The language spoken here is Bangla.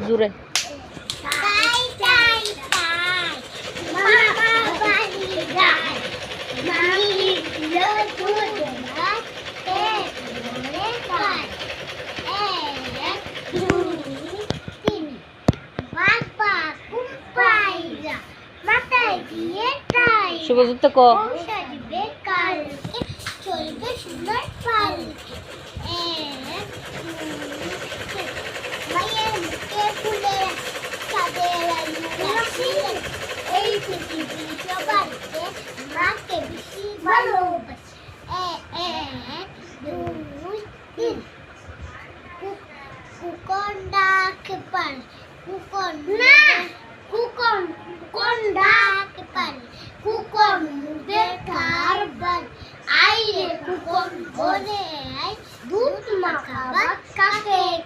জোরে। তাই তাই তাই মামা বাড়ি যায় মামি দুধ ভাত ধরে খায় 1 2 3 বাবা কুম্পাইরা মাথায় দিয়ে টাই শুভজিৎ ক সাজবে কালকে চলবে সুন্দর পালকে 1 2 মায়ের মুখে ফুলের চাঁদের আলো এই পৃথিবী সবাইকে মাকে বেশি ভালোবাসে 1 2 3 কুকন ডাকে পারে কুকন না কুকন ডাকে পারে কুকন মুদে তার বান আইরে কুকন ভরে আই দুধ মাখাবা কাকে